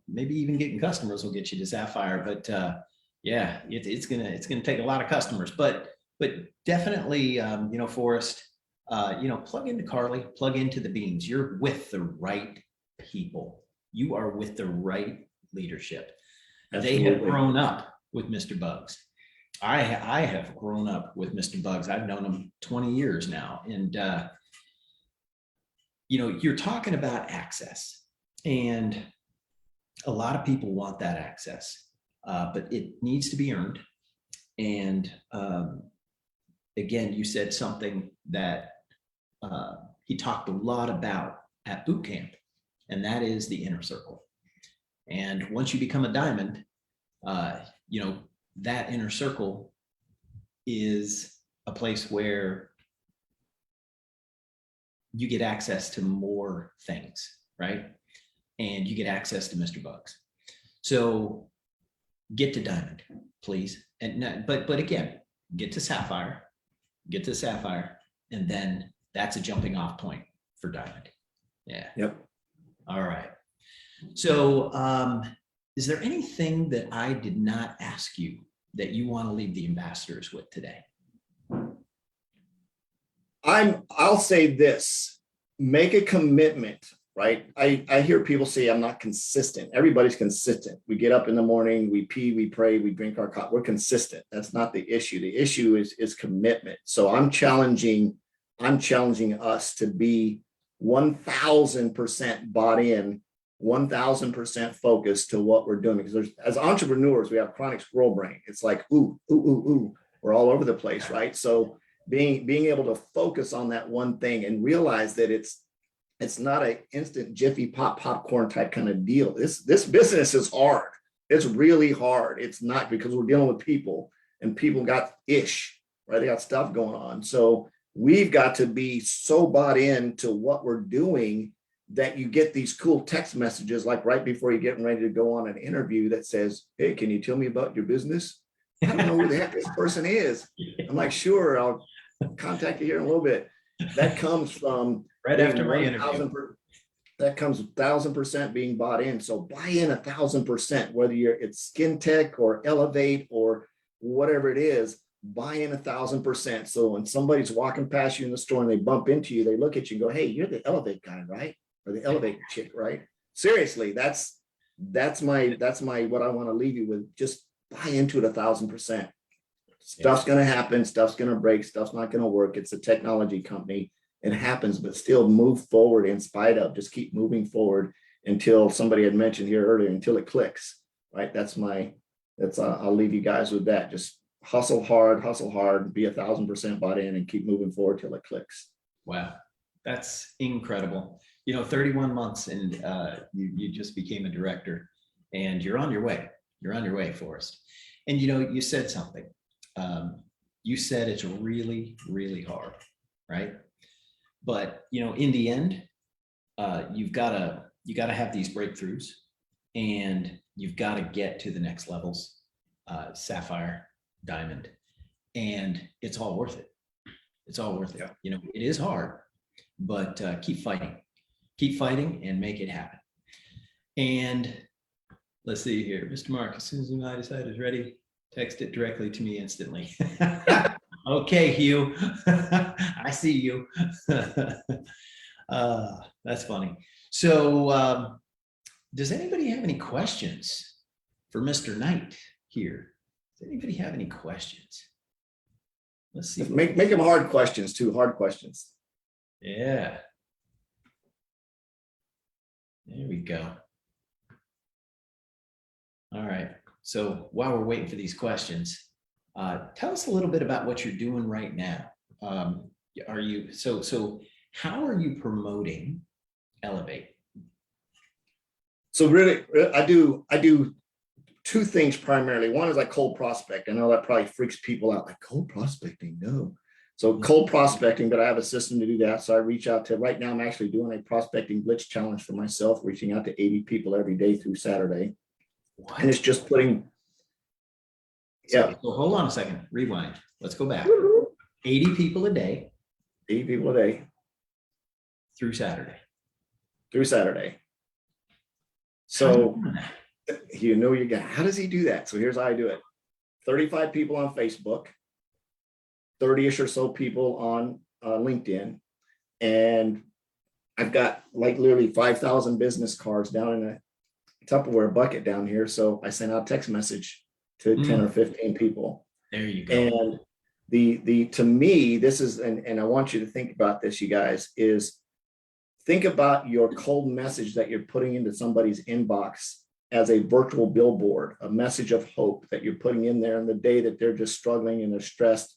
X: maybe even getting customers will get you to sapphire. But yeah, it's gonna take a lot of customers. But definitely, Forrest, plug into Carly, plug into the beans. You're with the right people. You are with the right leadership. Absolutely. They have grown up with Mr. Bugs. I have grown up with Mr. Bugs. I've known him 20 years now. And, you're talking about access, and a lot of people want that access, but it needs to be earned. And again, you said something that he talked a lot about at boot camp, and that is the inner circle. And once you become a diamond, that inner circle is a place where you get access to more things, right? And you get access to Mr. Bugs. So get to diamond, please. And but again, get to sapphire, and then that's a jumping off point for diamond. Yeah.
B: Yep.
X: All right. So is there anything that I did not ask you that you want to leave the ambassadors with today?
B: I'll say this: make a commitment, right? I hear people say I'm not consistent. Everybody's consistent. We get up in the morning, we pee, we pray, we drink our coffee. We're consistent. That's not the issue. The issue is commitment. So I'm challenging I'm challenging us to be 1000% bought in, 1000% focused to what we're doing. Because as entrepreneurs, we have chronic squirrel brain. It's like, ooh, ooh, ooh, ooh. We're all over the place, right? So being able to focus on that one thing and realize that it's not an instant jiffy popcorn type kind of deal. This business is hard. It's really hard. It's not, because we're dealing with people, and people got right? They got stuff going on. So we've got to be so bought in to what we're doing that you get these cool text messages, like right before you're getting ready to go on an interview, that says, hey, can you tell me about your business? I don't know who the heck this person is. I'm like, sure, I'll contact you here in a little bit. That comes from
X: right after my interview.
B: That comes 1000% being bought in. So buy in 1000%, whether it's Skin Tech or Elevate or whatever it is, buy in 1000%. So when somebody's walking past you in the store and they bump into you, they look at you and go, hey, you're the Elevate guy, right? Or the Elevate chick, right? Seriously, that's my what I want to leave you with. Just buy into it 1000%. Stuff's going to happen. Stuff's going to break. Stuff's not going to work. It's a technology company. It happens, but still move forward in spite of. Just keep moving forward until, somebody had mentioned here earlier, until it clicks, right? I'll leave you guys with that. Just hustle hard, be 1000% bought in, and keep moving forward till it clicks.
X: Wow, that's incredible. 31 months and you just became a director, and you're on your way. You're on your way, Forrest. And you said something. You said it's really, really hard, right? But in the end, you gotta have these breakthroughs, and you've got to get to the next levels, sapphire, diamond, and it's all worth it. It's all worth it. It is hard, but keep fighting and make it happen. And let's see here, Mr. Mark, as soon as I decide is ready, text it directly to me instantly. Okay, Hugh, I see you. That's funny. So does anybody have any questions for Mr. Knight here? Does anybody have any questions? Let's see.
B: Make them hard questions too, hard questions.
X: Yeah. There we go. All right. So while we're waiting for these questions, tell us a little bit about what you're doing right now. How are you promoting Elevate?
B: So really, I do two things primarily. One is I cold prospect. I know that probably freaks people out, like cold prospecting, no. So cold prospecting, but I have a system to do that. So I reach out to, right now I'm actually doing a prospecting blitz challenge for myself, reaching out to 80 people every day through Saturday. What? And it's just putting,
X: So hold on a second, rewind. Let's go back. 80 people a day.
B: 80 people a day.
X: Through Saturday.
B: So you got, how does he do that? So here's how I do it. 35 people on Facebook, 30-ish or so people on LinkedIn. And I've got like literally 5,000 business cards down in a Tupperware bucket down here. So I send out a text message to 10 or 15 people.
X: There you go.
B: And to me, this is, and I want you to think about this, you guys, is think about your cold message that you're putting into somebody's inbox as a virtual billboard, a message of hope that you're putting in there in the day that they're just struggling and they're stressed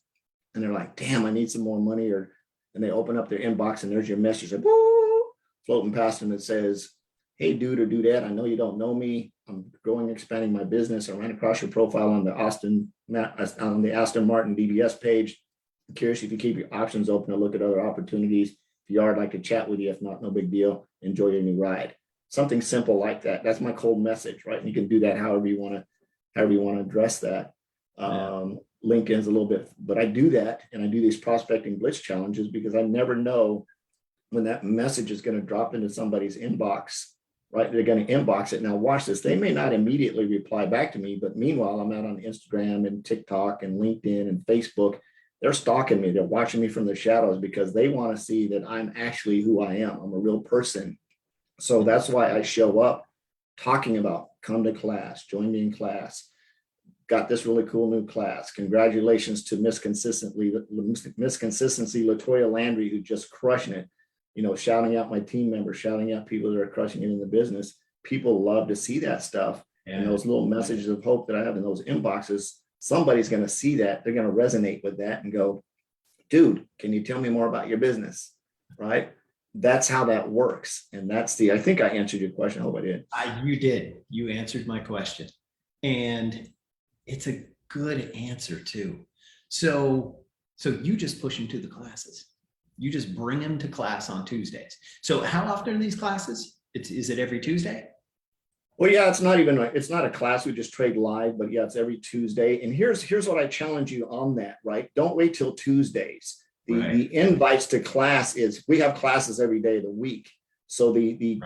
B: and they're like, damn, I need some more money. And they open up their inbox and there's your message like, woo, floating past them that says, hey, dude or dudette, I know you don't know me. I'm growing, expanding my business. I ran across your profile on the Aston Martin DBS page. I'm curious if you keep your options open to look at other opportunities. If you are, I'd like to chat with you. If not, no big deal. Enjoy your new ride. Something simple like that. That's my cold message, right? And you can do that however you want to address that. LinkedIn's a little bit, but I do that, and I do these prospecting blitz challenges because I never know when that message is going to drop into somebody's inbox, right? They're going to inbox it. Now watch this. They may not immediately reply back to me, but meanwhile, I'm out on Instagram and TikTok and LinkedIn and Facebook. They're stalking me. They're watching me from the shadows because they want to see that I'm actually who I am. I'm a real person. So that's why I show up talking about come to class, join me in class, got this really cool new class. Congratulations to Miss Consistency Latoya Landry, who just crushing it. You know, shouting out my team members, shouting out people that are crushing it in the business. People love to see that stuff. And those little messages of hope that I have in those inboxes, somebody's going to see that. They're going to resonate with that and go, dude, can you tell me more about your business? Right? That's how that works. And that's I think I answered your question. I hope I did.
X: You did. You answered my question. And it's a good answer too. So you just push them to the classes. You just bring them to class on Tuesdays. So how often are these classes? Is it every Tuesday?
B: Well, yeah, it's not a class. We just trade live, but yeah, it's every Tuesday. And here's what I challenge you on that, right? Don't wait till Tuesdays. The invites to class is, we have classes every day of the week. So the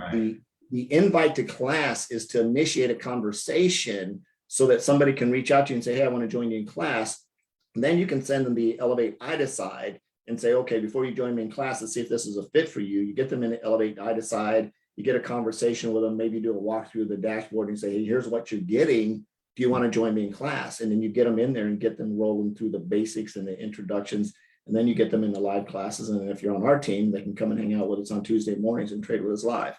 B: invite to class is to initiate a conversation so that somebody can reach out to you and say, hey, I want to join you in class. And then you can send them the Elevate I Decide and say, okay, before you join me in class, let's see if this is a fit for you. You get them in the Elevate I Decide. You get a conversation with them, maybe do a walkthrough of the dashboard and say, hey, here's what you're getting. Do you want to join me in class? And then you get them in there and get them rolling through the basics and the introductions. And then you get them in the live classes. And if you're on our team, they can come and hang out with us on Tuesday mornings and trade with us live.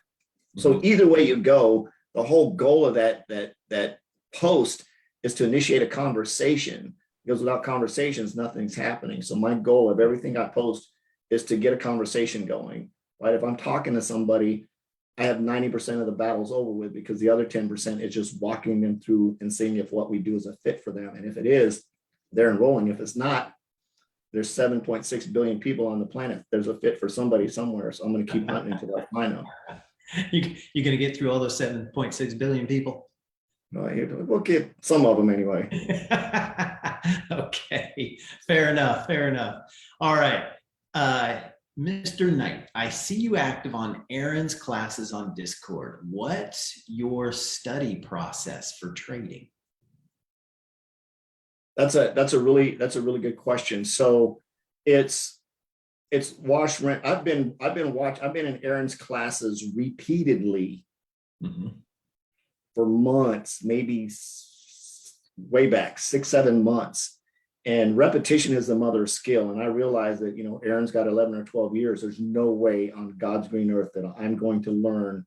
B: So either way you go, the whole goal of that post is to initiate a conversation, because without conversations, nothing's happening. So my goal of everything I post is to get a conversation going, right? If I'm talking to somebody, I have 90% of the battles over with, because the other 10% is just walking them through and seeing if what we do is a fit for them. And if it is, they're enrolling. If it's not, there's 7.6 billion people on the planet. There's a fit for somebody somewhere. So I'm going to keep hunting until I find them.
X: You're going to get through all those 7.6 billion people?
B: No, we'll get some of them anyway.
X: Okay, fair enough. All right. Mr. Knight, I see you active on Aaron's classes on Discord. What's your study process for trading?
B: That's a really good question. So it's wash rent. I've been in Aaron's classes repeatedly for months, maybe way back 6-7 months. And repetition is the mother of skill. And I realize that, you know, Aaron's got 11 or 12 years. There's no way on God's green earth that I'm going to learn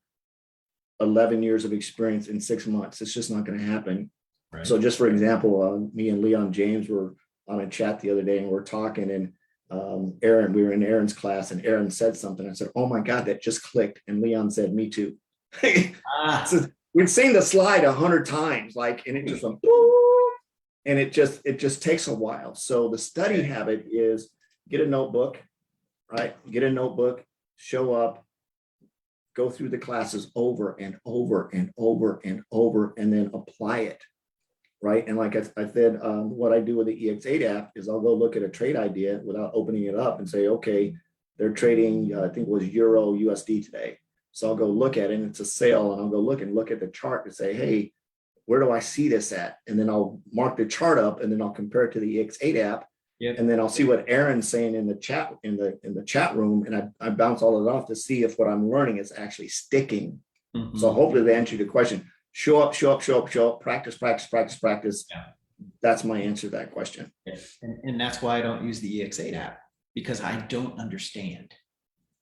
B: 11 years of experience in 6 months. It's just not going to happen. Right. So just for example, me and Leon James were on a chat the other day and we're talking, and we were in Aaron's class and Aaron said something. I said, oh my God, that just clicked. And Leon said, me too. So we've seen the slide 100 times, and it just went, and it just takes a while. So the study habit is get a notebook, right? Get a notebook, show up, go through the classes over and over and over and over, and then apply it, right? And like I said, what I do with the EX8 app is I'll go look at a trade idea without opening it up and say, okay, they're trading, I think it was Euro USD today. So I'll go look at it and it's a sale, and I'll go look at the chart and say, hey, where do I see this at? And then I'll mark the chart up, and then I'll compare it to the EX8 app. Yep. And then I'll see what Aaron's saying in the chat room, and I bounce all of it off to see if what I'm learning is actually sticking. So hopefully they answer the question. Show up, practice. Yeah. That's my answer to that question.
X: Yeah. And that's why I don't use the EX8 app, because I don't understand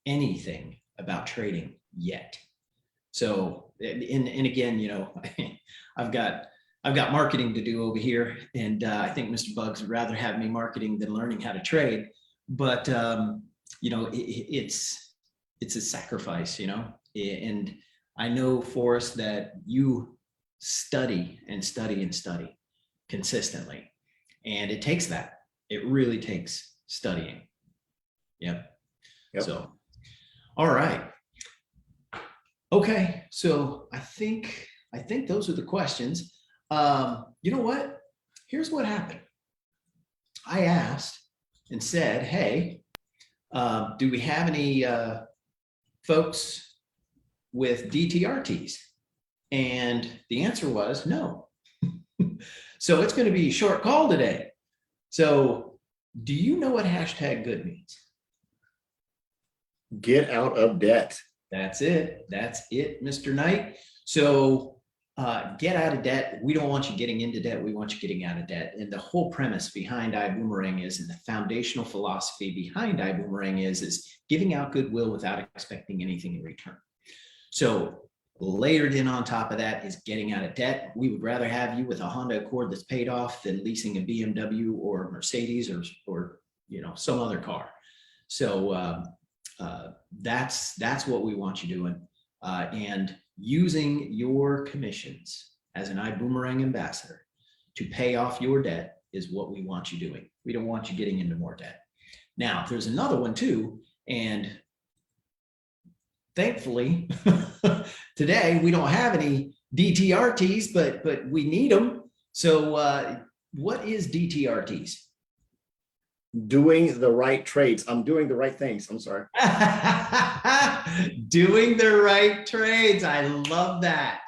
X: anything about trading yet. So, and again, you know, I've got marketing to do over here, and I think Mr. Bugs would rather have me marketing than learning how to trade. But you know, it's a sacrifice, you know. And I know, Forrest, that you study consistently, and it takes that. It really takes studying. Yep. So, all right. Okay, so I think those are the questions. You know what? Here's what happened. I asked and said, hey, do we have any folks with DTRTs? And the answer was no. So it's going to be a short call today. So do you know what #good means?
B: Get out of debt.
X: That's it, Mr. Knight. So get out of debt. We don't want you getting into debt. We want you getting out of debt. And the whole premise behind Ibuumerang is, and the foundational philosophy behind Ibuumerang is giving out goodwill without expecting anything in return. So layered in on top of that is getting out of debt. We would rather have you with a Honda Accord that's paid off than leasing a BMW or Mercedes or some other car. So that's what we want you doing. And using your commissions as an Ibuumerang ambassador to pay off your debt is what we want you doing. We don't want you getting into more debt. Now, there's another one too, and thankfully today we don't have any DTRTs, but we need them. So what is DTRTs?
B: Doing the right trades. I'm doing the right things. I'm sorry.
X: Doing the right trades. I love that.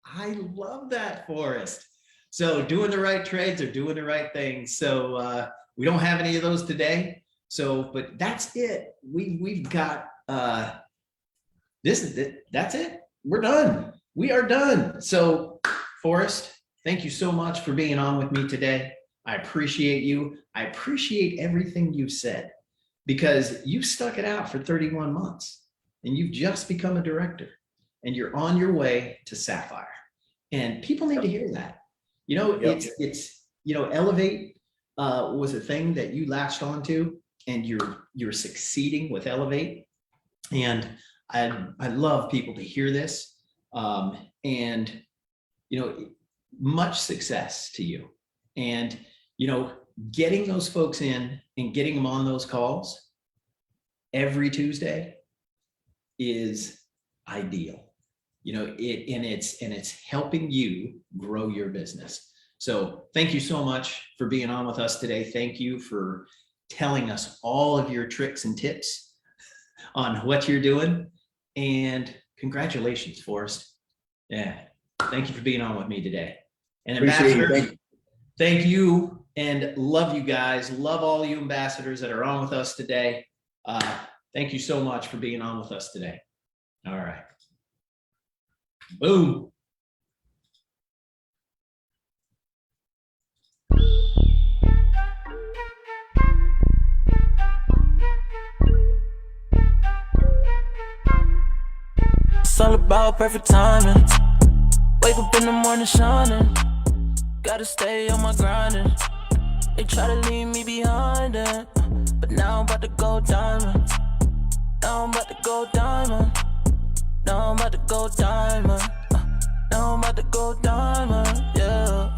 X: I love that, Forrest. So doing the right trades or doing the right things. So we don't have any of those today. So, but that's it. We've got this is it. That's it. We're done. We are done. So Forrest, thank you so much for being on with me today. I appreciate you. I appreciate everything you've said, because you've stuck it out for 31 months and you've just become a director and you're on your way to Sapphire. And people need to hear that. It's Elevate was a thing that you latched onto, and you're succeeding with Elevate. And I love people to hear this. And much success to you. And getting those folks in and getting them on those calls every Tuesday is ideal. It's helping you grow your business. So thank you so much for being on with us today. Thank you for telling us all of your tricks and tips on what you're doing. And congratulations, Forrest. Yeah. Thank you for being on with me today. And ambassadors, thank you, and love you guys. Love all you ambassadors that are on with us today. Thank you so much for being on with us today. All right. Boom.
K: It's all about perfect timing. Wake up in the morning shining. Gotta stay on my grinding. They try to leave me behind it, but now I'm about to go diamond. Now I'm about to go diamond. Now I'm about to go diamond. Now I'm about to go diamond. Yeah,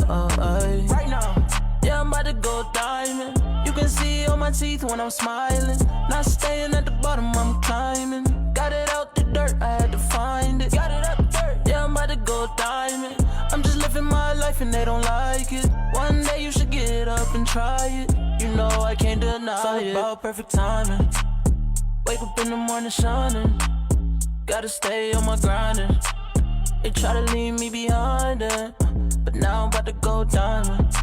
K: right now. Yeah, I'm about to go diamond. You can see all my teeth when I'm smiling. Not staying at the bottom, I'm climbing. Got it out the dirt, I had to find it. Got it out the dirt. Yeah, I'm about to go diamond. I'm just living my life and they don't like it. One day you should get up and try it. I can't deny it's all it. About perfect timing. Wake up in the morning shining. Gotta stay on my grinding. They try to leave me behind it, but now I'm about to go diamond.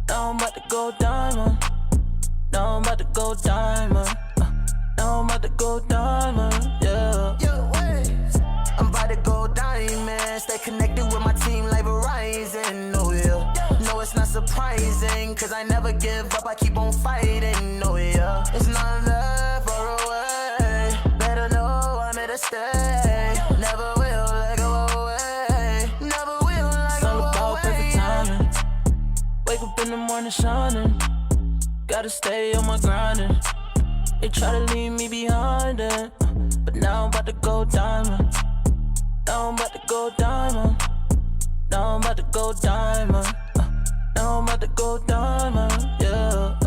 K: Now I'm about to go diamond. Now I'm about to go diamond. Now I'm about to go diamond, yeah. Yo, wait. I'm about to go diamond. Stay connected with my team like Verizon, oh yeah. No, it's not surprising, cause I never give up, I keep on fighting, oh yeah. It's not that far away. Better know I'm here to stay. Never will let go away. Never will let go away. It's all about perfect timing. Wake up in the morning shining. Gotta stay on my grinding. They try to leave me behind it, but now I'm about to go diamond. Now I'm about to go diamond. Now I'm about to go diamond. Now I'm about to go diamond, yeah.